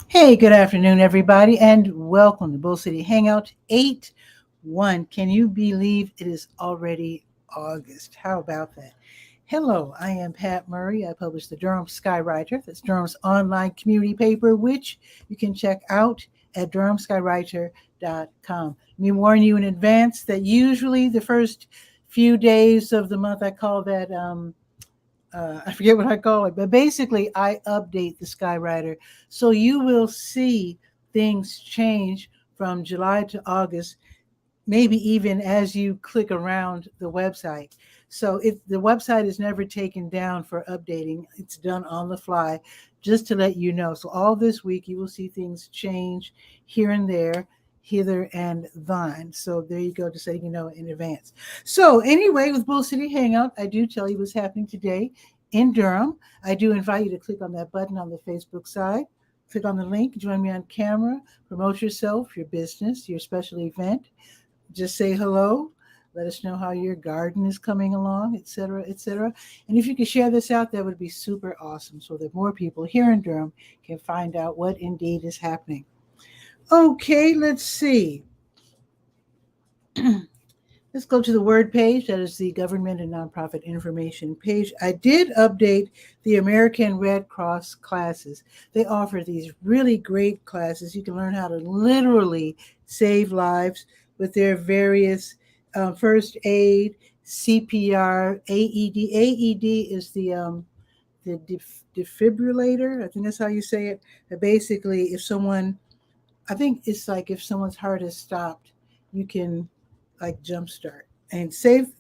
Hey, good afternoon, everybody, and welcome to Bull City Hangout 8-1. Can you believe it is already August? How about that? Hello, I am Pat Murray. I publish the Durham Skywriter. That's Durham's online community paper, which you can check out at durhamskywriter.com. Let me warn you in advance that usually the first few days of the month, I call that I forget what I call it, but basically I update the Skywriter. So you will see things change from July to August, maybe even as you click around the website. So the website is never taken down for updating. It's done on the fly, just to let you know. So all this week you will see things change here and there, hither and thine. So there you go, to say you know in advance. So anyway, with Bull City Hangout, I do tell you what's happening today in Durham. I do invite you to click on that button on the Facebook side. Click on the link, join me on camera, promote yourself, your business, your special event. Just say hello. Let us know how your garden is coming along, et cetera, et cetera. And if you could share this out, that would be super awesome, so that more people here in Durham can find out what indeed is happening. Okay, let's see. Let's go to the Word page. That is the government and nonprofit information page. I did update the American Red Cross classes. They offer these really great classes. You can learn how to literally save lives with their various first aid, CPR, AED. AED is the defibrillator. I think that's how you say it. But basically, if someone, I think it's like if someone's heart has stopped, you can like jumpstart and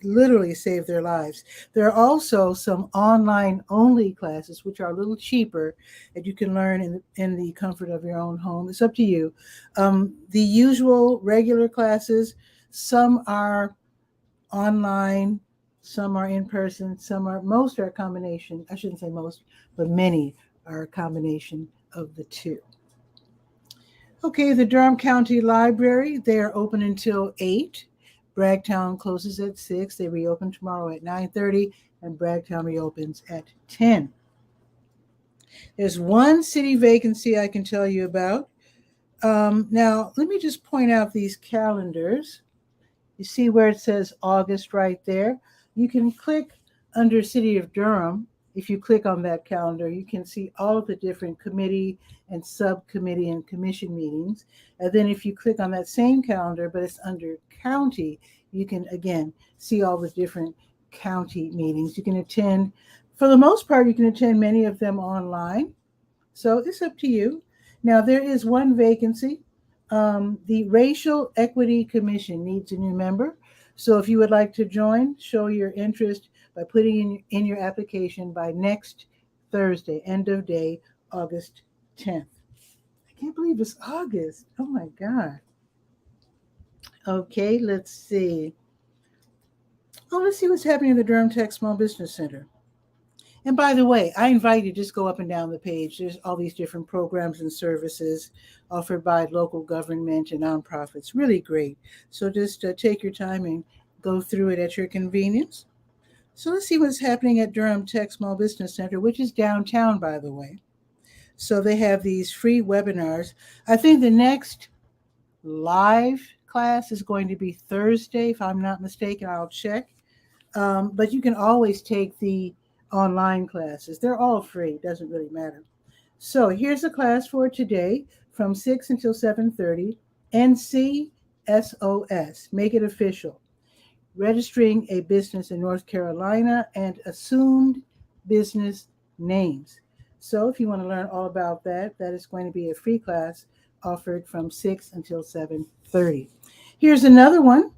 literally save their lives. There are also some online only classes, which are a little cheaper, that you can learn in the comfort of your own home. It's up to you. The usual regular classes, some are online, some are in person, most are a combination. I shouldn't say most, but many are a combination of the two. Okay, the Durham County Library, they are open until 8. Bragtown closes at 6. They reopen tomorrow at 9:30, and Bragtown reopens at 10. There's one city vacancy I can tell you about. Now, let me just point out these calendars. You see where it says August right there? You can click under City of Durham. If you click on that calendar, you can see all of the different committee and subcommittee and commission meetings. And then if you click on that same calendar, but it's under county, you can, again, see all the different county meetings. You can attend, for the most part, you can attend many of them online. So it's up to you. Now, there is one vacancy. The Racial Equity Commission needs a new member. So if you would like to join, show your interest by putting in your application by next Thursday, end of day, August 10th. I can't believe it's August. Oh my God. Okay, let's see. Let's see what's happening in the Durham Tech Small Business Center. And by the way, I invite you to just go up and down the page. There's all these different programs and services offered by local government and nonprofits. Really great. So just take your time and go through it at your convenience. So let's see what's happening at Durham Tech Small Business Center, which is downtown, by the way. So they have these free webinars. I think the next live class is going to be Thursday, if I'm not mistaken. I'll check. But you can always take the online classes. They're all free. Doesn't really matter. So here's the class for today from 6 until 7:30. NCSOS. Make it official. Registering a business in North Carolina and assumed business names. So if you want to learn all about that, that is going to be a free class offered from 6 until 7:30. Here's another one.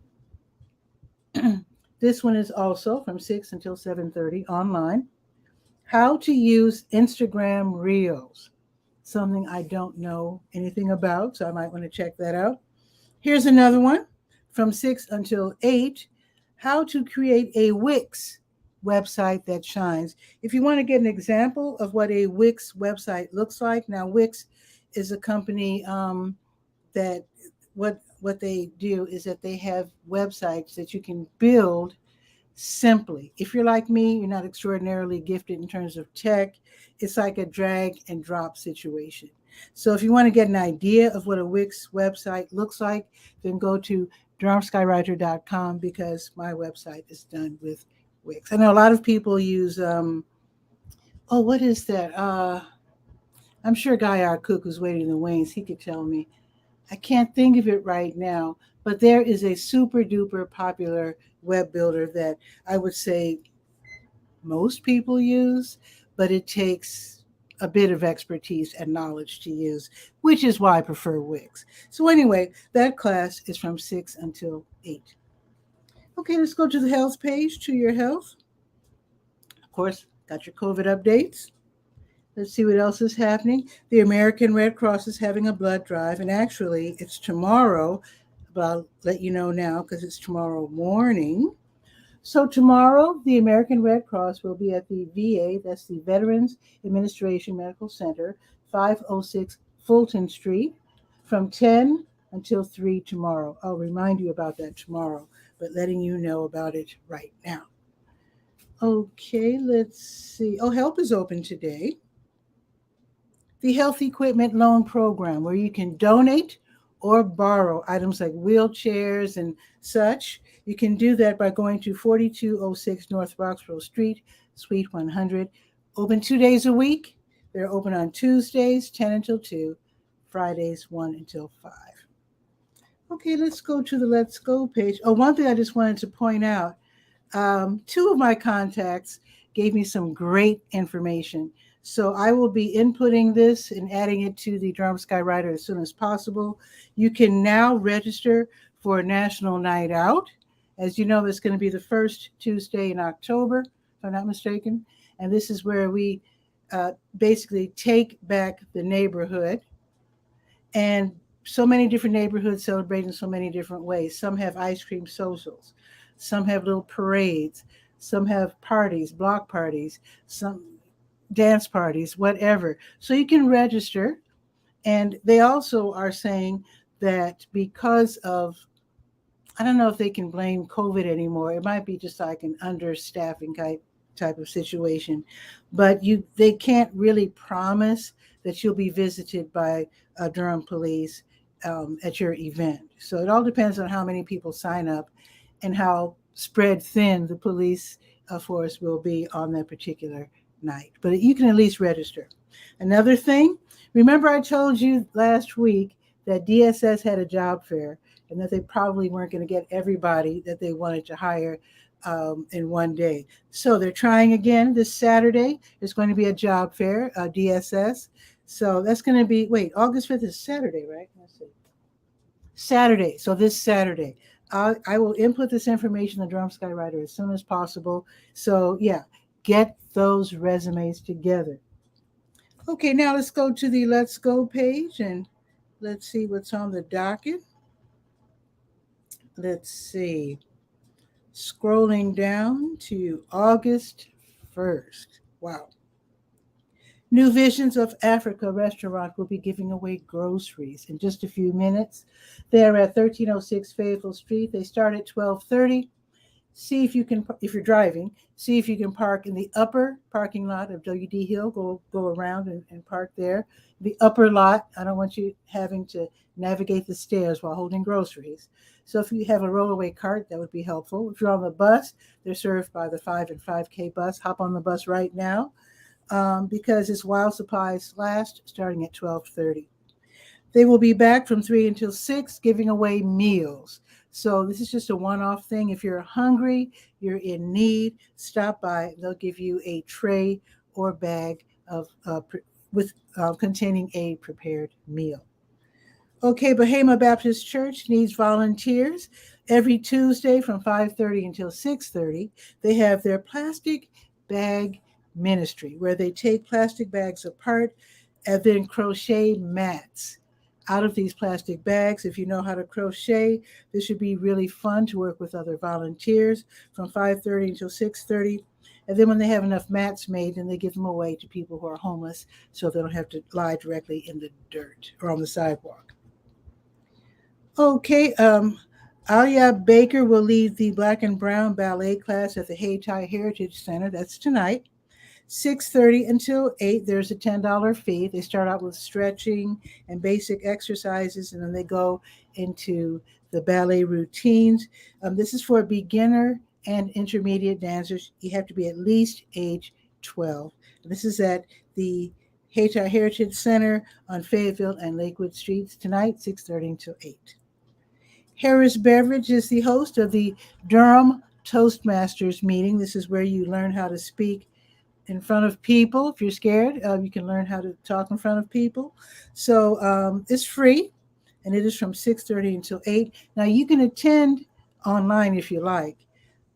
This one is also from 6 until 7:30 online. How to use Instagram Reels. Something I don't know anything about, so I might want to check that out. Here's another one from 6 until 8. how to create a Wix website that shines. If you want to get an example of what a Wix website looks like, now Wix is a company that what they do is that they have websites that you can build simply. If you're like me, you're not extraordinarily gifted in terms of tech. It's like a drag and drop situation. So if you want to get an idea of what a Wix website looks like, then go to 𝗕𝗨𝗟𝗟 𝗔𝗡 because my website is done with Wix. I know a lot of people use what is that? I'm sure Guy R. Cook, who's waiting in the wings, he could tell me. I can't think of it right now, but there is a super duper popular web builder that I would say most people use, but it takes a bit of expertise and knowledge to use, which is why I prefer Wix. So anyway, that class is from 6 until 8. Okay, let's go to the health page, to your health. Of course, got your COVID updates. Let's see what else is happening. The American Red Cross is having a blood drive, and actually it's tomorrow, but I'll let you know now because it's tomorrow morning. So tomorrow, the American Red Cross will be at the VA, that's the Veterans Administration Medical Center, 506 Fulton Street, from 10 until 3 tomorrow. I'll remind you about that tomorrow, but letting you know about it right now. Okay, let's see. Oh, help is open today. The Health Equipment Loan Program, where you can donate or borrow items like wheelchairs and such. You can do that by going to 4206 North Roxborough Street, Suite 100. Open 2 days a week. They're open on Tuesdays, 10 until 2, Fridays, 1 until 5. Okay, let's go to the Let's Go page. Oh, one thing I just wanted to point out. 2 of my contacts gave me some great information. So I will be inputting this and adding it to the Durham Skywriter as soon as possible. You can now register for a National Night Out. As you know, it's going to be the first Tuesday in October, if I'm not mistaken. And this is where we basically take back the neighborhood. And so many different neighborhoods celebrate in so many different ways. Some have ice cream socials. Some have little parades. Some have parties, block parties, some dance parties, whatever. So you can register. And they also are saying that because of, I don't know if they can blame COVID anymore. It might be just like an understaffing type of situation. But they can't really promise that you'll be visited by Durham police at your event. So it all depends on how many people sign up and how spread thin the police force will be on that particular night. But you can at least register. Another thing, remember I told you last week that DSS had a job fair and that they probably weren't going to get everybody that they wanted to hire in one day. So they're trying again this Saturday. There's going to be a job fair, DSS. So that's going to be, August 5th is Saturday, right? Let's see. Saturday. So this Saturday. I will input this information in the Durham Skywriter as soon as possible. So yeah, get those resumes together. Okay, now let's go to the Let's Go page and let's see what's on the docket. Let's see. Scrolling down to August 1st. Wow. New Visions of Africa restaurant will be giving away groceries in just a few minutes. They're at 1306 Fayetteville Street. They start at 12:30. See if you can, if you're driving, see if you can park in the upper parking lot of W.D. Hill. Go around and park there. The upper lot, I don't want you having to navigate the stairs while holding groceries. So if you have a rollaway cart, that would be helpful. If you're on the bus, they're served by the 5 and 5K bus. Hop on the bus right now. Because it's while supplies last, starting at 12:30. They will be back from 3 until 6, giving away meals. So this is just a one-off thing. If you're hungry, you're in need, stop by. They'll give you a tray or bag of containing a prepared meal. Okay, Bahama Baptist Church needs volunteers. Every Tuesday from 5:30 until 6:30, they have their plastic bag ministry, where they take plastic bags apart and then crochet mats out of these plastic bags. If you know how to crochet, this should be really fun to work with other volunteers from 5:30 until 6:30. And then when they have enough mats made, then they give them away to people who are homeless so they don't have to lie directly in the dirt or on the sidewalk. Okay, Alia Baker will lead the Black and Brown ballet class at the Hayti Heritage Center. That's tonight. 6:30 until 8. There's a $10 fee. They start out with stretching and basic exercises, and then they go into the ballet routines. This is for beginner and intermediate dancers. You have to be at least age 12. This is at the Hayti Heritage Center on Fayetteville and Lakewood Streets tonight, 6:30 until 8. Harris Beverage is the host of the Durham Toastmasters meeting. This is where you learn how to speak in front of people. If you're scared, you can learn how to talk in front of people. So it's free, and it is from 6:30 until 8. Now, you can attend online if you like,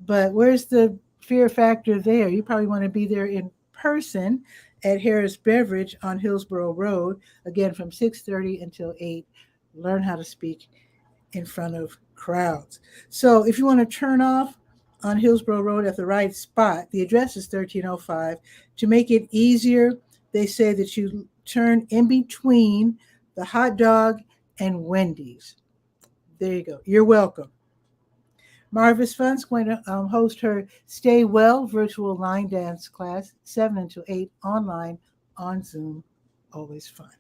but where's the fear factor there? You probably want to be there in person at Harris Beverage on Hillsborough Road, again from 6:30 until 8. Learn how to speak in front of crowds. So if you want to turn off on Hillsborough Road at the right spot, the address is 1305. To make it easier, they say that you turn in between the hot dog and Wendy's. There you go. You're welcome. Marvis Fun's going to host her Stay Well virtual line dance class, 7 until 8, online on Zoom. Always fun.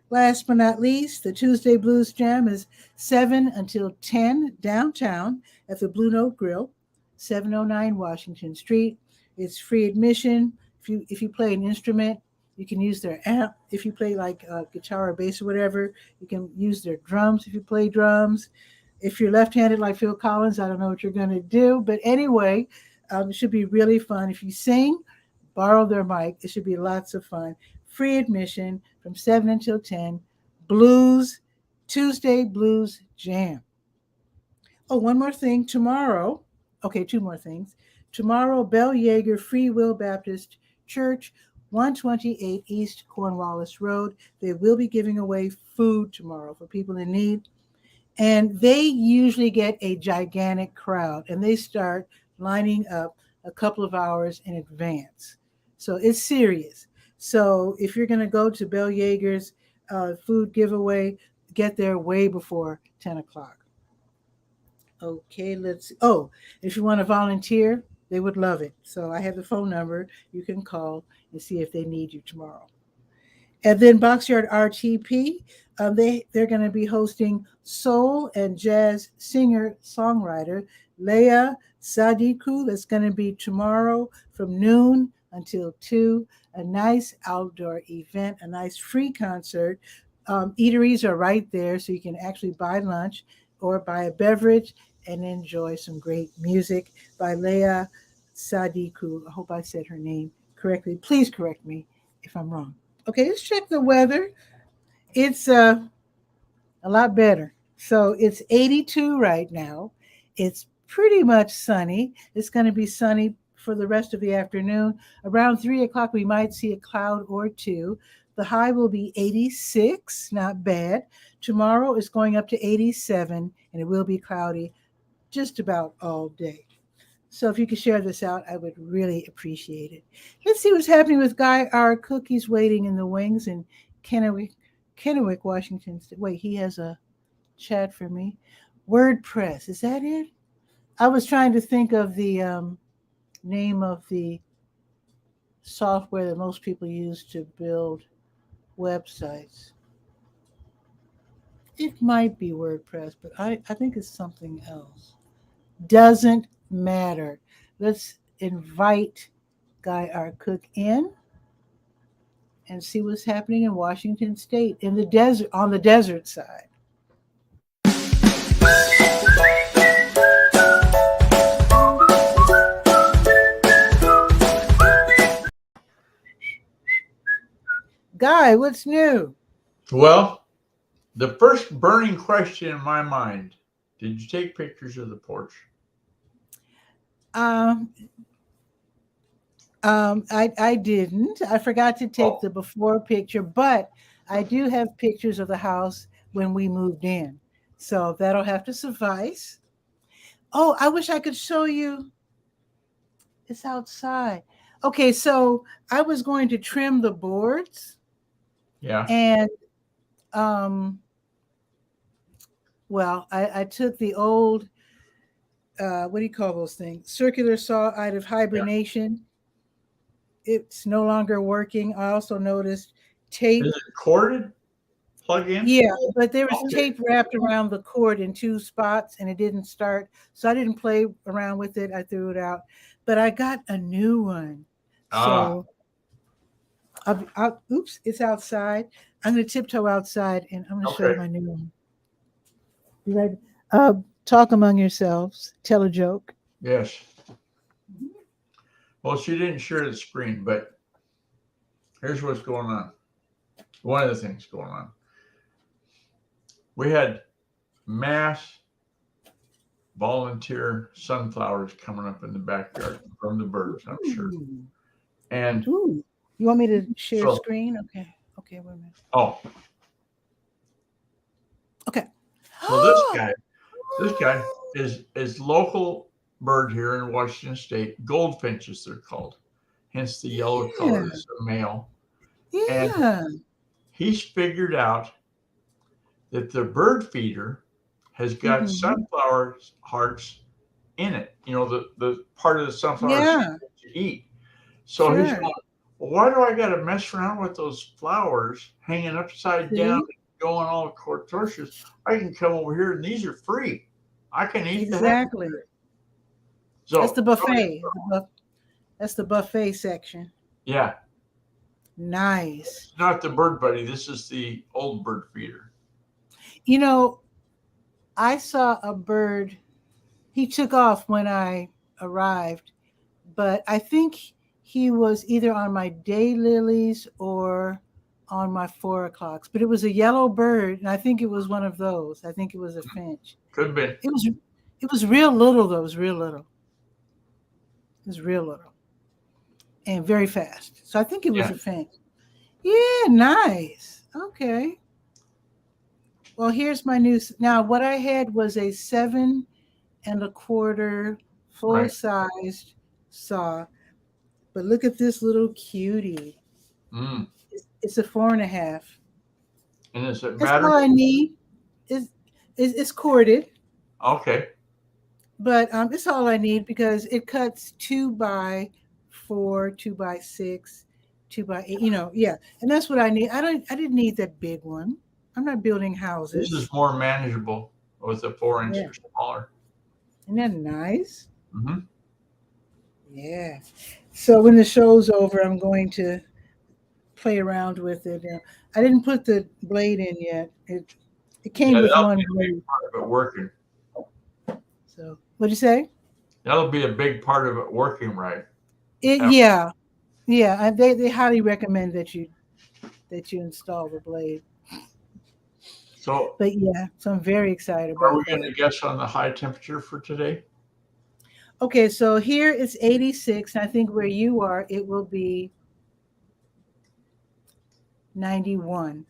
Last but not least, the Tuesday Blues Jam is 7 until 10 downtown at the Blue Note Grill, 709 Washington Street. It's free admission. If you play an instrument, you can use their amp. If you play like guitar or bass or whatever, you can use their drums if you play drums. If you're left-handed like Phil Collins, I don't know what you're going to do. But anyway, it should be really fun. If you sing, borrow their mic. It should be lots of fun. Free admission from 7 until 10. Tuesday Blues Jam. Oh, one more thing. Tomorrow, okay, two more things. Tomorrow, Bell Yeager Free Will Baptist Church, 128 East Cornwallis Road. They will be giving away food tomorrow for people in need. And they usually get a gigantic crowd, and they start lining up a couple of hours in advance. So it's serious. So if you're going to go to Bell Yeager's food giveaway, get there way before 10 o'clock. Okay, if you want to volunteer, they would love it. So I have the phone number. You can call and see if they need you tomorrow. And then Boxyard RTP, they're going to be hosting soul and jazz singer-songwriter 𝗕𝗨𝗟𝗟 𝗖𝗜𝗧𝗬. That's going to be tomorrow from noon until 2. A nice outdoor event, a nice free concert. Eateries are right there, so you can actually buy lunch or buy a beverage and enjoy some great music by 𝗕𝗨𝗟𝗧 𝗖𝗜𝗧𝗬. I hope I said her name correctly. Please correct me if I'm wrong. Okay, let's check the weather. It's a lot better. So it's 82 right now. It's pretty much sunny. It's going to be sunny for the rest of the afternoon. Around 3 o'clock, we might see a cloud or two. The high will be 86, not bad. Tomorrow is going up to 87, and it will be cloudy just about all day. So if you could share this out, I would really appreciate it. Let's see what's happening with Guy R. Cook. He's waiting in the wings in Kennewick, Washington State. Wait, he has a chat for me. WordPress, is that it? I was trying to think of the name of the software that most people use to build websites. It might be WordPress, but I think it's something else. Doesn't matter. Let's invite Guy R. Cook in and see what's happening in Washington State, in the desert, on the desert side. Guy, what's new? Well, the first burning question in my mind, did you take pictures of the porch? I didn't. I forgot to take the before picture, but I do have pictures of the house when we moved in. So that'll have to suffice. Oh, I wish I could show you. It's outside. Okay, so I was going to trim the boards Yeah. and um well, I took the old what do you call those things? Circular saw out of Yeah. hibernation. It's no longer working. I also noticed tape. Is it corded? Plug in? Yeah, but there was Okay. tape wrapped around the cord in two spots and it didn't start. So I didn't play around with it. I threw it out. But I got a new one. Ah, So oops, it's outside. I'm going to tiptoe outside and I'm going to show you okay. my new one. You ready? Talk among yourselves. Tell a joke. Yes. Well, she didn't share the screen, but here's what's going on. One of the things going on. We had mass volunteer sunflowers coming up in the backyard from the birds, I'm sure. And Ooh. You want me to share so, screen? Okay. Okay, wait a minute. oh, Okay. so this guy is local bird here in Washington State, goldfinches they're called, hence the yellow color. Yeah. It's a male. Yeah. And he's figured out that the bird feeder has got Mhm. sunflower hearts in it. You know, the part of the sunflower seed Yeah. that you eat. So he's Sure. going, well, why do I got to mess around with those flowers hanging upside down See? and going all contortions? I can come over here and these are free. I can eat the heck. Exactly. So That's the buffet. That's the buffet section. yeah, Nice. not the bird buddy. This is the old bird feeder. You know, I saw a bird. He took off when I arrived, but I think he was either on my daylilies or on my 4 o'clocks. But it was a yellow bird, and I think it was one of those. I think it was a finch. Could have been. It was real little though. It was real little. It was real little. And very fast. So I think it was Yeah. a finch. Yeah, nice. Okay. Well, here's my new. Now, what I had was a 7 1/4 full Right. sized saw. But look at this little cutie. Mm. It's a 4.5. And is it That's matter? all I need. It's corded, Okay. but it's all I need because it cuts 2x4, 2x6, 2x8. Yeah, and that's what I need. I didn't need that big one. I'm not building This houses. is more manageable with the 4 inch Yeah, or smaller. isn't that nice? Mm-hmm. Yeah. So when the show's over, I'm going to play around with it. I didn't put the blade in yet. It came Yeah, with that'll one be a blade. big part of it working. So what'd you say? That'll be a big part of it working right. Yeah. They highly recommend that you install the blade. So But yeah, so I'm very excited are we about going to that. guess on the high temperature for today? Okay, so here it's 86, and I think where you are, it will be 91.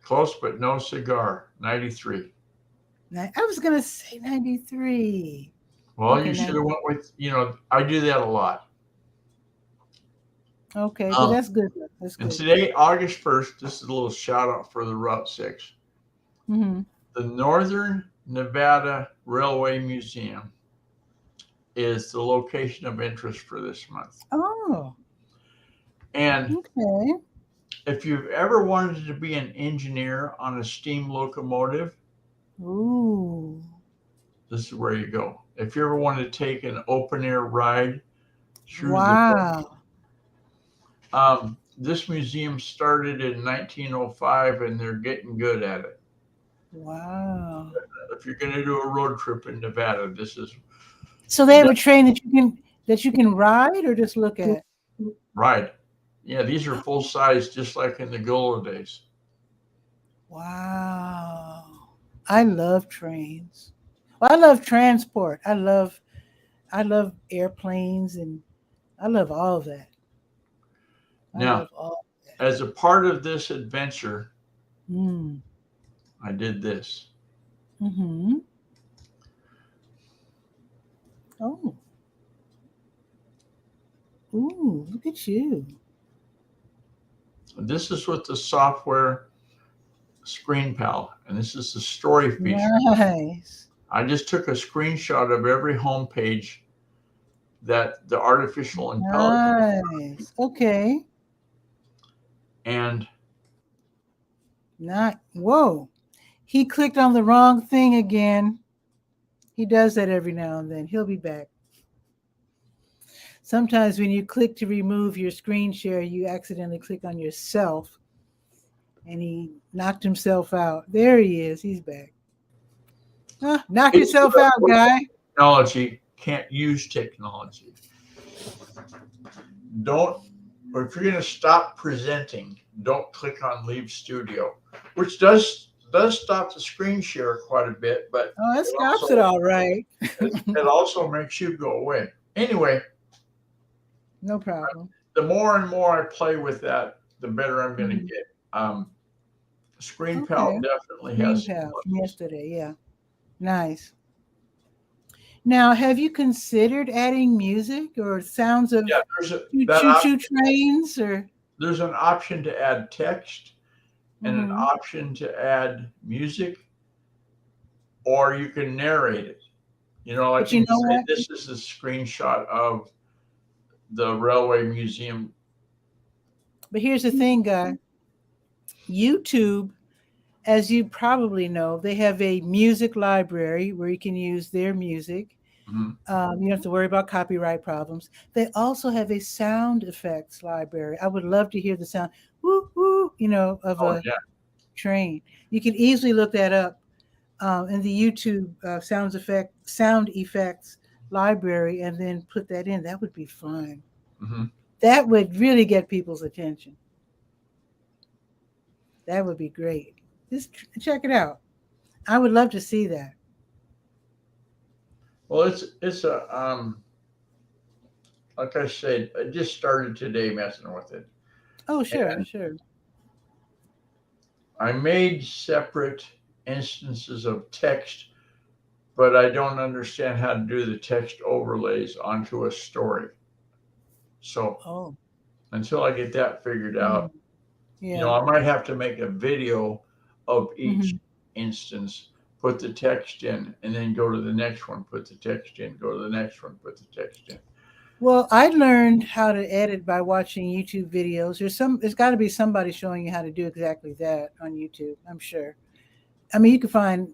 Close, but no cigar. 93. I was gonna say 93. Well, Okay, you should have went with, I do that a lot. Okay, but that's good. That's And good. today, August 1st, this is a little shout out for the Route 6. Mm-hmm. The Northern Nevada Railway Museum is the location of interest for this month. Oh, And okay. if you've ever wanted to be an engineer on a steam locomotive, Ooh. this is where you go. If you ever want to take an open air ride through Wow. this museum started in 1905 and they're getting good at it. Wow. If you're going to do a road trip in Nevada, this is So they have a train that you can ride or just look at? ride. Yeah, these are full size, just like in the good old days. Wow. I love trains. Well, I love transport. I love airplanes and I love all of that. I Now, love all of that. as a part of this adventure, Mm. I did this. Mm-hmm. Oh. Ooh, look at you. This is with the software 𝗕𝗨𝗟𝗟, and this is the story feature. Nice. I just took a screenshot of every homepage that the artificial intelligence, Nice. Okay. and Not. Whoa. He clicked on the wrong thing again. He does that every now and then. He'll be back. Sometimes when you click to remove your screen share, you accidentally click on yourself, and he knocked himself out. There he is. He's back. Knock yourself out, guy. technology can't use technology. Don't, or if you're going to stop presenting, don't click on Leave Studio, which does stop the screen share quite a bit, but Oh, that stops it all right. it also makes you go away. Anyway, No problem. the more and more I play with that, the better I'm going to get. 𝗕𝗨𝗟𝗟 definitely Screen has. Pal from yesterday. Yeah. Nice. Now, have you considered adding music or sounds of choo-choo trains? Or there's an option to add text and an option to add music, or you can narrate it. You know, like you can say, this is a screenshot of the railway museum. But here's the thing, guy. YouTube, as you probably know, they have a music library where you can use their music. Mm-hmm. You don't have to worry about copyright problems. They also have a sound effects library. I would love to hear the sound, woo woo, of a train. You can easily look that up in the YouTube sound effects library, and then put that in. That would be fun. Mm-hmm. That would really get people's attention. That would be great. Just check it out. I would love to see that. Well, it's a like I said, I just started today messing with it. Oh, sure. I made separate instances of text, but I don't understand how to do the text overlays onto a story. So until I get that figured out, I might have to make a video of each instance, put the text in, and then go to the next one, put the text in, go to the next one, put the text in. Well, I learned how to edit by watching YouTube videos. There's got to be somebody showing you how to do exactly that on YouTube, I'm sure. I mean, you can find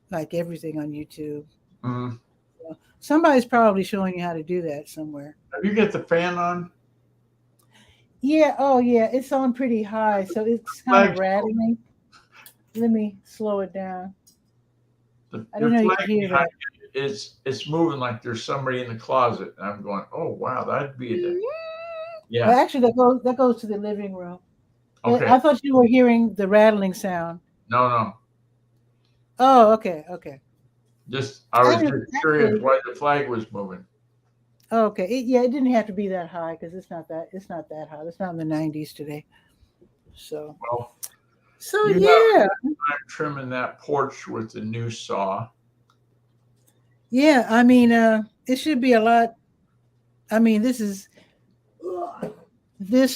like everything on YouTube. Mm-hmm. So somebody's probably showing you how to do that somewhere. Have you got the fan on? Yeah. Oh, yeah. It's on pretty high, so it's kind of rattling. Let me slow it down. I don't know if you can hear that. It's moving like there's somebody in the closet, and I'm going, oh wow, that'd be it. Yeah. Well, actually, that goes to the living room. Okay. I thought you were hearing the rattling sound. No. Oh, okay. I was just curious why the flag was moving. Okay. It didn't have to be that high because it's not that high. It's not in the 90s today. So. Well. So yeah. I'm trimming that porch with the new saw. Yeah, I mean, it should be a lot. I mean, this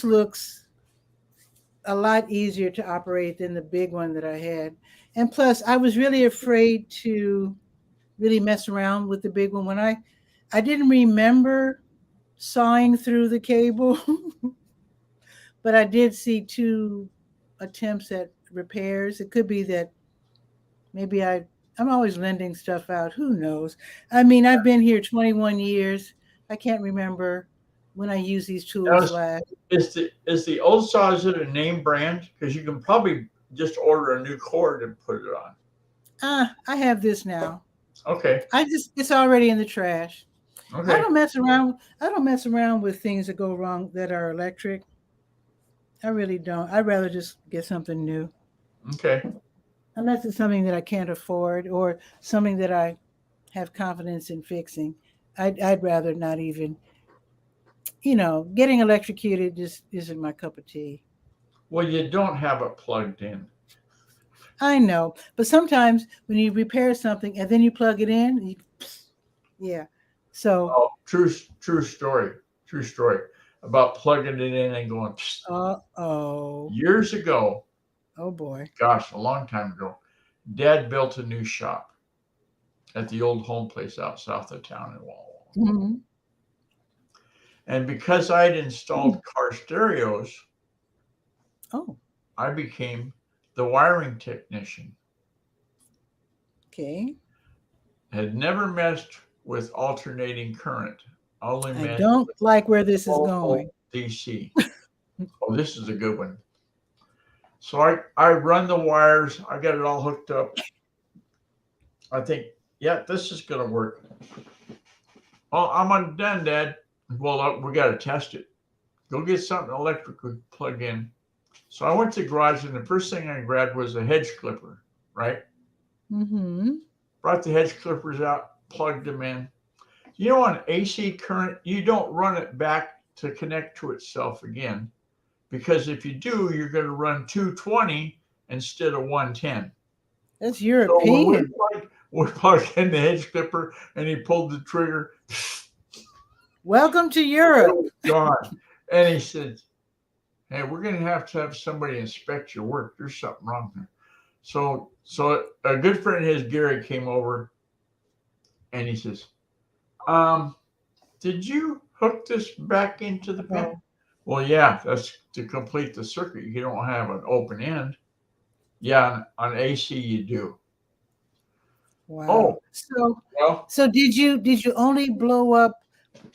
looks a lot easier to operate than the big one that I had. And plus, I was really afraid to really mess around with the big one when I didn't remember sawing through the cable, but I did see 2 attempts at repairs. It could be that maybe I'm always lending stuff out. Who knows? I mean, I've been here 21 years. I can't remember when I used these tools last. Is the old saw, is it a name brand? Because you can probably just order a new cord and put it on. I have this now. Okay. It's already in the trash. Okay. I don't mess around with things that go wrong that are electric. I really don't. I'd rather just get something new. Okay. Unless it's something that I can't afford or something that I have confidence in fixing. I'd rather not even, getting electrocuted just isn't my cup of tea. Well, you don't have it plugged in. I know, but sometimes when you repair something and then you plug it in, yeah. So, Oh, true story. True story about plugging it in and going. oh, Years ago, oh boy. gosh, a long time ago, Dad built a new shop at the old home place out south of town in Walla Walla. Mm-hmm. And because I'd installed car stereos, Oh, I became the wiring technician. okay. Had never messed with alternating current. Only I messed don't with like where this is 12-volt going. DC. Oh, this is a good one. So I run the wires. I got it all hooked up. I think, yeah, this is going to work. Oh, I'm undone, Dad. Well, we got to test it. Go get something electric to plug in. So I went to the garage, and the first thing I grabbed was a hedge clipper, right? Mm-hmm. Brought the hedge clippers out, plugged them in. You know, on AC current, you don't run it back to connect to itself again, because if you do, you're going to run 220 instead of 110. That's So when European. we plugged in the hedge clipper and he pulled the trigger, Welcome to it Europe. was gone. And he said, hey, we're going to have somebody inspect your work. There's something wrong there. So a good friend of his, Gary, came over and he says, did you hook this back into the panel? Oh, Well, yeah, that's to complete the circuit. You don't have an open end. Yeah, on AC you do. wow. Oh, So, well, so did you only blow up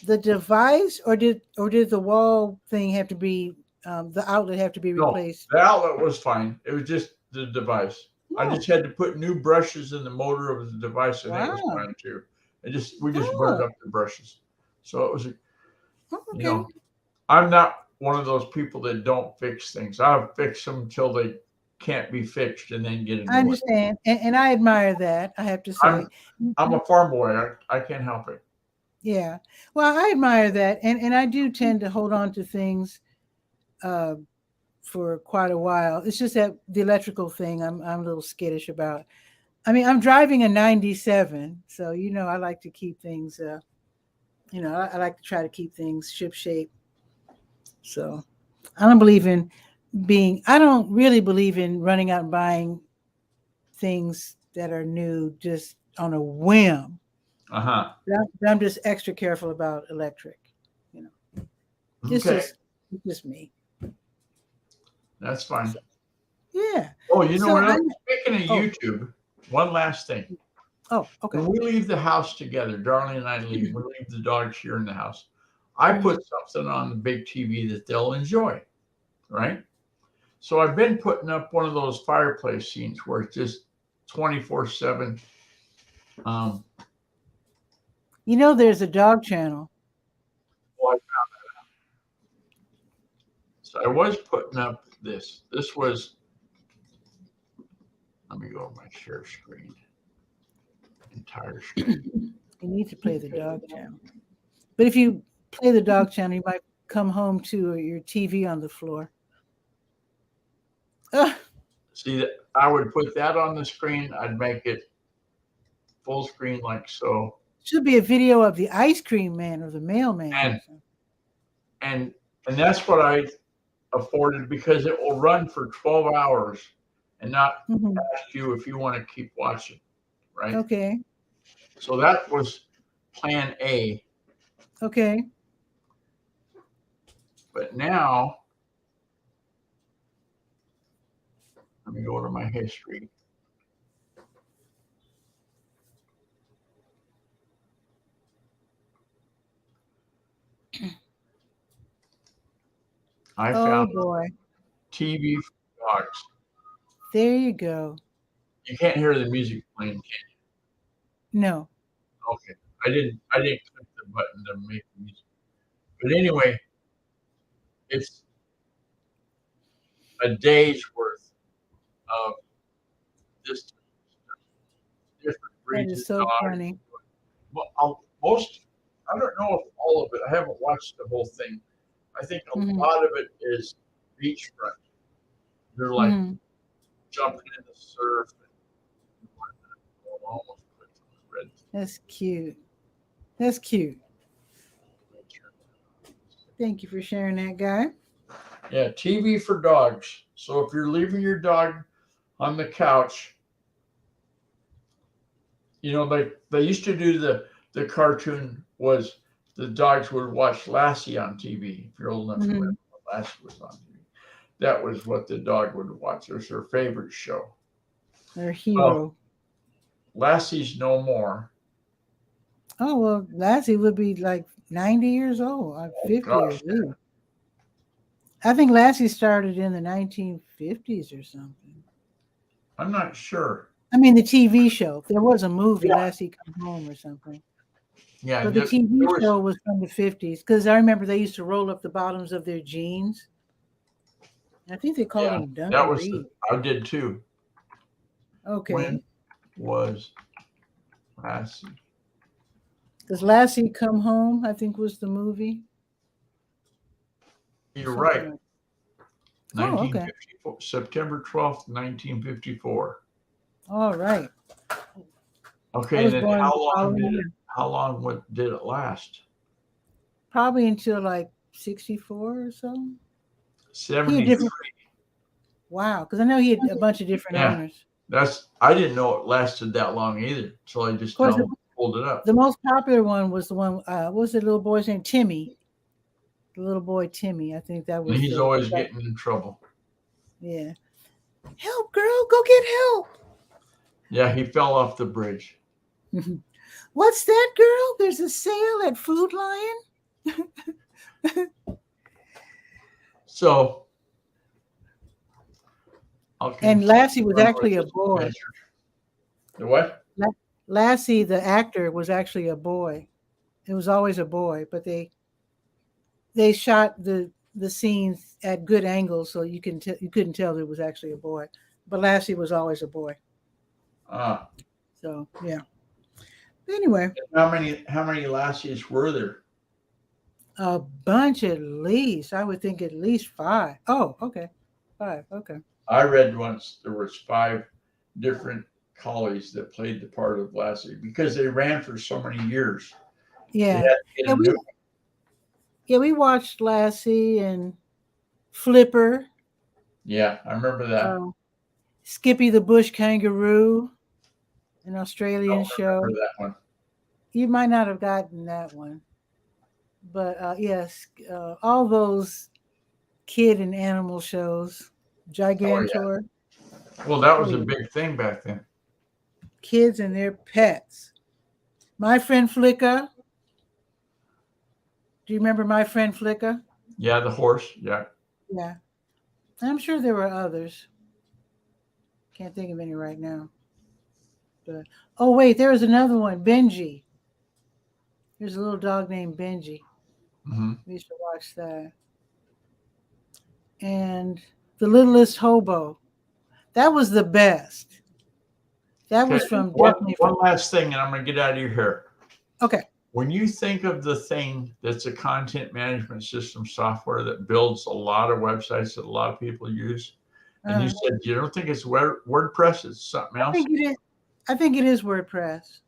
the device, or did the wall thing have to be the outlet have to be no, replaced? the outlet was fine. It was just the device. I Oh, just had to put new brushes in the motor of the device, and it was wow. fine too. We just burned Oh, up the brushes. So it was, you okay. know, I'm not one of those people that don't fix things. I'll fix them till they can't be fixed and then get a I new one. understand, and I admire that. I have to say, I'm a farm boy. I can't help it. yeah. Well, I admire that, and I do tend to hold on to things uh, for quite a while. It's just that the electrical thing, I'm a little skittish about. I mean, I'm driving a '97, so I like to keep things. I like to try to keep things ship shape. So I don't believe in I don't really believe in running out and buying things that are new just on a whim. Uh-huh. I'm just extra careful about electric. You know, it's Okay. just me. That's fine. So, yeah. Oh, you know So what else? Speaking of oh YouTube, one last thing. okay. When we leave the house together, Darlene and I leave, we leave the dogs here in the house. I put something on the big TV that they'll enjoy, right? So I've been putting up one of those fireplace scenes where it's just 24/7. There's a dog channel. Well, so I was putting up this. This was, let me go to my share screen, entire screen. You need to play the dog channel. But if you play the dog channel, you might come home to your TV on the floor. Ugh. See, I would put that on the screen. I'd make it full screen like so. Should be a video of the ice cream man or the mailman. And and that's what I afforded because it will run for 12 hours and not ask you if you want to keep watching, right? Okay. So that was plan A. Okay. But now, let me go to my history. I found boy. TV for dogs. There you go. You can't hear the music playing, can No. you? Okay. I didn't click the button to make music. But anyway, it's a day's worth of this different That breeds is of so dogs. funny. Well, I don't know if all of it. I haven't watched the whole thing. I think a lot of it is beachfront. They're like Mhm. jumping in the surf and almost put those red. That's cute. That's cute. Thank you for sharing that, guy. Yeah, TV for dogs. So if you're leaving your dog on the couch, you know, like they used to do the cartoon was the dogs would watch Lassie on TV. If you're old enough to remember when Lassie was on TV, that was what the dog would watch. It was her favorite show. Her hero. Lassie's no more. Oh, well, Lassie would be like 90 years old, 50 or Gosh, least. I think Lassie started in the 1950s or something. I'm not sure. I mean, the TV show. There was a movie, Yeah. Lassie Come Home or something. Yeah, But the TV show was from the 50s because I remember they used to roll up the bottoms of their jeans. I think they called them that was dungarees. I did too. Okay. When was Lassie? Because Lassie Come Home, I think, was the movie. You're Something right. like- Oh, okay. September 12th, 1954. All right. Okay, I was and then born how the long following year. did it last? Probably until like 64 or so. 73. Wow, because I know he had a bunch of different owners. I didn't know it lasted that long either. So I just pulled it up. The most popular one was the one. What was the little boy's name? Timmy. The little boy Timmy. I think that was. And he's always getting in trouble. Yeah. Help, girl! Go get help. Yeah, he fell off the bridge. What's that, girl? There's a sale at Food Lion. So. And Lassie was actually a boy. The what? Lassie, the actor, was actually a boy. It was always a boy, but they shot the scenes at good angles, so you couldn't tell it was actually a boy. But Lassie was always a boy. So yeah. Anyway, how many Lassies were there? A bunch at least. I would think at least 5. Oh, okay, 5. Okay. I read once there was 5 different collies that played the part of Lassie because they ran for so many years. Yeah. We watched Lassie and Flipper. Yeah, I remember that. Skippy the Bush Kangaroo, an Australian show. That one. You might not have gotten that one. But yes, all those kid and animal shows. Gigantor. Oh, yeah. Well, that was a big thing back then. Kids and their pets. My Friend Flicka. Do you remember My Friend Flicka? Yeah, the horse. Yeah. Yeah. I'm sure there were others. Can't think of any right now. But oh wait, there was another one, Benji. There's a little dog named Benji. Mm-hmm. We used to watch that. And The Littlest Hobo. That was the best. That was from one last thing, and I'm going to get out of your hair. Okay. When you think of the thing that's a content management system software that builds a lot of websites that a lot of people use, and you said you don't think it's WordPress, it's something else? I think it is WordPress.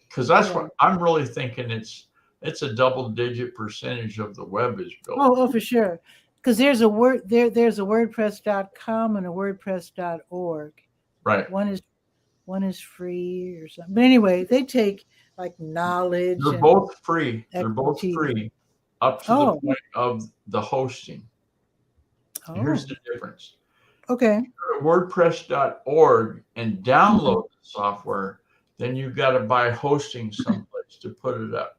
Because that's what I'm really thinking. It's a double-digit percentage of the web is built. Oh, for sure. Because there's a WordPress.com and a WordPress.org. Right. One is free or something. But anyway, they take like knowledge. They're both free. They're both free up to the point of the hosting. Here's the difference. Okay. Go to WordPress.org and download the software. Then you've got to buy hosting someplace to put it up.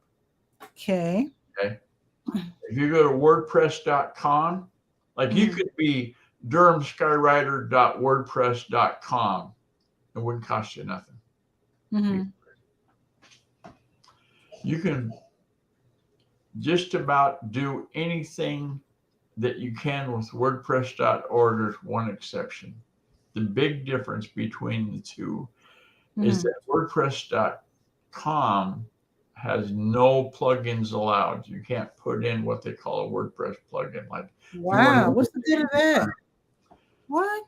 Okay. If you go to WordPress.com, like you could be DurhamSkyWriter.wordpress.com. It wouldn't cost you nothing. Mm-hmm. You can just about do anything that you can with WordPress.org. There's one exception. The big difference between the two is that WordPress.com has no plugins allowed. You can't put in what they call a WordPress plugin. Like, wow, what's the good of that? What?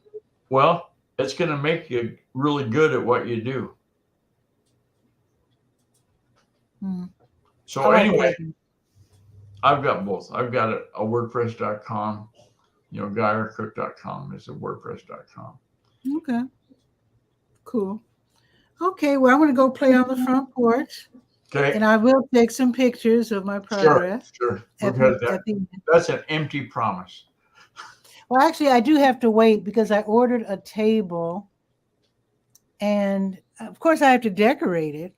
Well, it's going to make you really good at what you do. So I like anyway, typing. I've got both. I've got a WordPress.com, 𝗕𝗨𝗟𝗟 is a WordPress.com. Okay. Cool. Okay, well, I'm going to go play on the front porch. Okay. And I will take some pictures of my progress. Sure. That's an empty promise. Well, actually, I do have to wait because I ordered a table. And of course, I have to decorate it.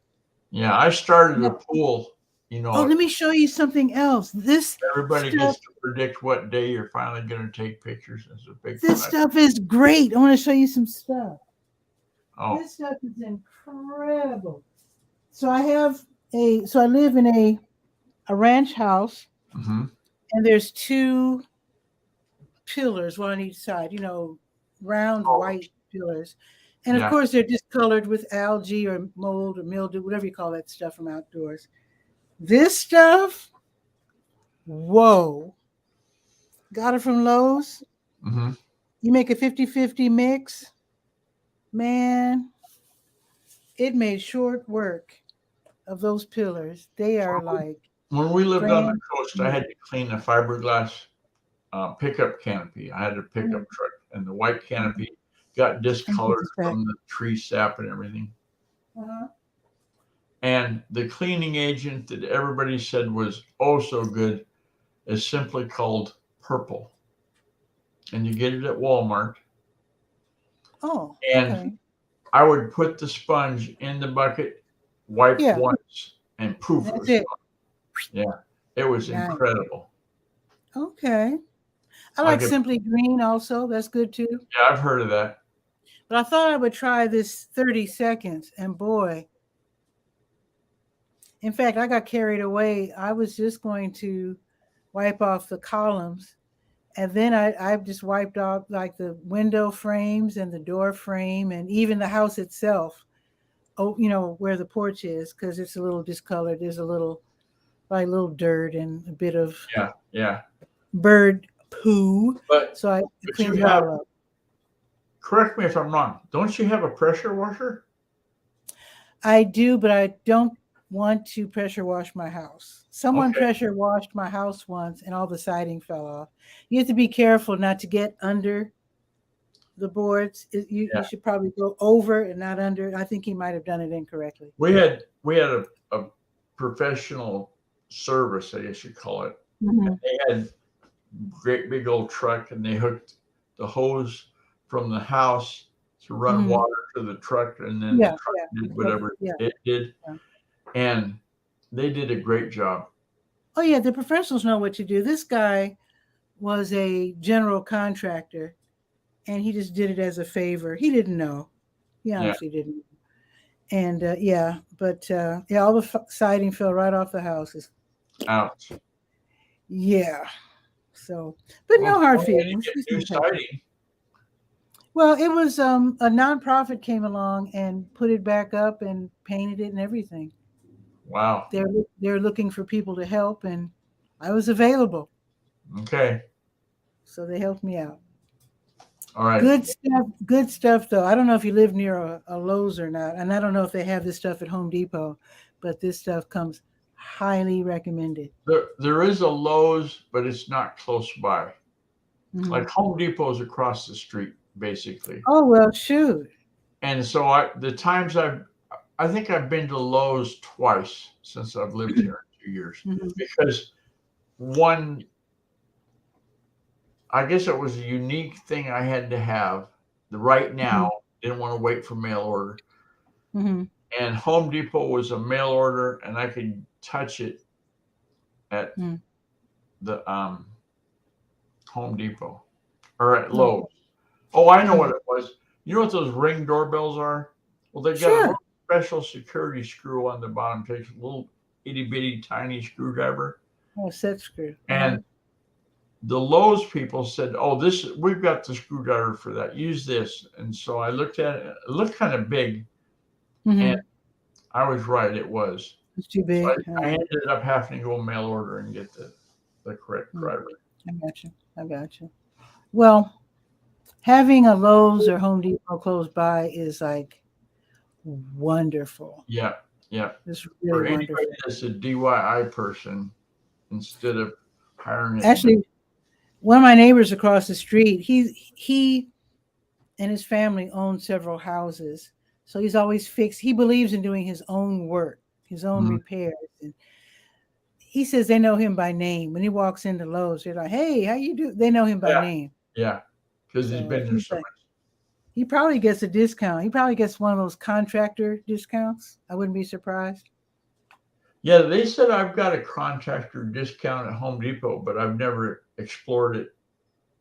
Yeah, I started a pool. Oh, let me show you something else. Everybody gets to predict what day you're finally going to take pictures. It's a big This stuff is great. I want to show you some stuff. Oh. This stuff is incredible. So I live in a ranch house, and there's 2 pillars, one on each side, round white pillars. And of course, they're discolored with algae or mold or mildew, whatever you call that stuff from outdoors. This stuff, whoa. Got it from Lowe's. You make a 50-50 mix. Man, it made short work of those pillars. They are like. When we lived on the coast, I had to clean the fiberglass pickup canopy. I had a pickup truck, and the white canopy got discolored from the tree sap and everything. And the cleaning agent that everybody said was oh so good is simply called Purple. And you get it at Walmart. Oh, and okay. I would put the sponge in the bucket, wipe once, and poof, it was gone. Yeah, it was incredible. Okay. I like Simply Green also. That's good too. Yeah, I've heard of that. But I thought I would try this 30 seconds, and boy. In fact, I got carried away. I was just going to wipe off the columns, and then I just wiped off like the window frames and the door frame and even the house itself. Oh, where the porch is, because it's a little discolored. There's a little dirt and a bit of bird poo. But so I cleaned it all up. Correct me if I'm wrong. Don't you have a pressure washer? I do, but I don't want to pressure wash my house. Someone pressure washed my house once and all the siding fell off. You have to be careful not to get under the boards. You should probably go over and not under. I think he might have done it incorrectly. We had a professional service, I guess you call it. And they had great big old truck, and they hooked the hose from the house to run water to the truck, and then the truck did whatever it did. Yeah. And they did a great job. Oh, yeah, the professionals know what to do. This guy was a general contractor, and he just did it as a favor. He didn't know. He honestly didn't. And, all the siding fell right off the houses. Ouch. Yeah. So, but no hard feelings. New siding. Well, it was a nonprofit came along and put it back up and painted it and everything. Wow. They're looking for people to help, and I was available. Okay. So they helped me out. All right. Good stuff, though. I don't know if you live near a Lowe's or not, and I don't know if they have this stuff at Home Depot, but this stuff comes highly recommended. There is a Lowe's, but it's not close by. Like Home Depot's across the street, basically. Oh, well, shoot. And so I think I've been to Lowe's twice since I've lived here in 2 years. Because one, I guess it was a unique thing I had to have right now. Didn't want to wait for mail order. And Home Depot was a mail order, and I could touch it at the Home Depot or at Lowe's. Oh, I know what it was. You know what those Ring doorbells are? Well, they've got a special security screw on the bottom. Takes a little itty bitty tiny screwdriver. Oh, set screw. And the Lowe's people said, "Oh, we've got the screwdriver for that. Use this." And so I looked at it. It looked kind of big, and I was right. It was. It's too big. So I ended up having to go mail order and get the correct driver. I got you. Well, having a Lowe's or Home Depot close by is like wonderful. Yeah. It's For really anybody wonderful. that's a DIY person, instead of hiring it. Actually, one of my neighbors across the street, he and his family own several houses. So he's always fixed. He believes in doing his own work, his own repairs. And he says they know him by name. When he walks into Lowe's, they're like, "Hey, how you do?" They know him by name. Yeah. Because he's been there so much. He probably gets a discount. He probably gets one of those contractor discounts. I wouldn't be surprised. Yeah, they said I've got a contractor discount at Home Depot, but I've never explored it.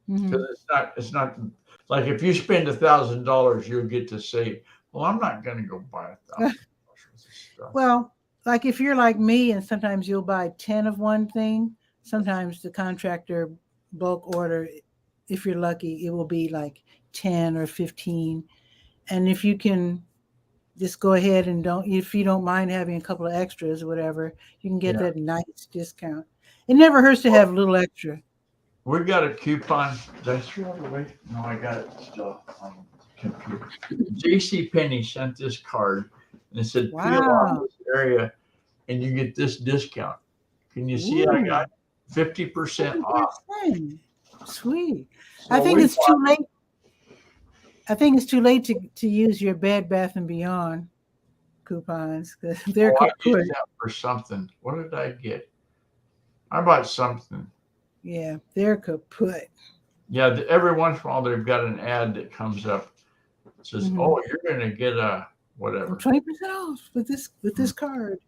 Because it's not like if you spend $1,000, you'll get to save. Well, I'm not going to go buy $1,000 worth of stuff. Well, like if you're like me, and sometimes you'll buy 10 of one thing. Sometimes the contractor bulk order, if you're lucky, it will be like 10 or 15. And if you can just go ahead and if you don't mind having a couple of extras or whatever, you can get that nice discount. It never hurts to have a little extra. We got a coupon. Did I throw it away? No, I got it still on the computer. JCPenney sent this card and it said, peel off this area and you get this discount. Can you see I got 50% off? Sweet. So I think it's too late. I think it's too late to use your Bed Bath & Beyond coupons because they're I used that for something. What did I get? I bought something. Yeah, they're kaput. Yeah, every once in a while they've got an ad that comes up. It says, "Oh, you're going to get a whatever 20% off with this card."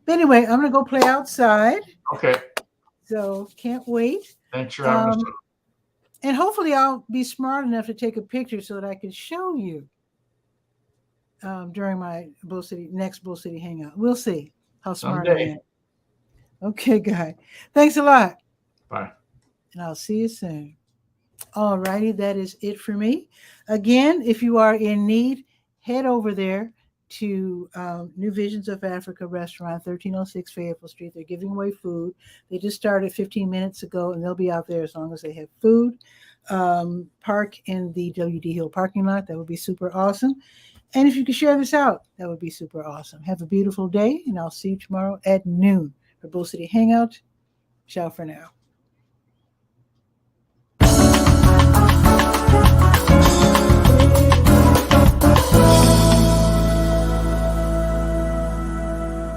But anyway, I'm going to go play outside. Okay. So can't wait. Thanks for having us on. And hopefully I'll be smart enough to take a picture so that I can show you during my next Bull City hangout. We'll see how smart I am. Okay, Guy. Thanks a lot. Bye. And I'll see you soon. All righty, that is it for me. Again, if you are in need, head over there to New Visions of Africa restaurant, 1306 Fayetteville Street. They're giving away food. They just started 15 minutes ago, and they'll be out there as long as they have food. Park in the W.D. Hill parking lot. That would be super awesome. And if you could share this out, that would be super awesome. Have a beautiful day, and I'll see you tomorrow at noon for Bull City Hangout. Ciao for now.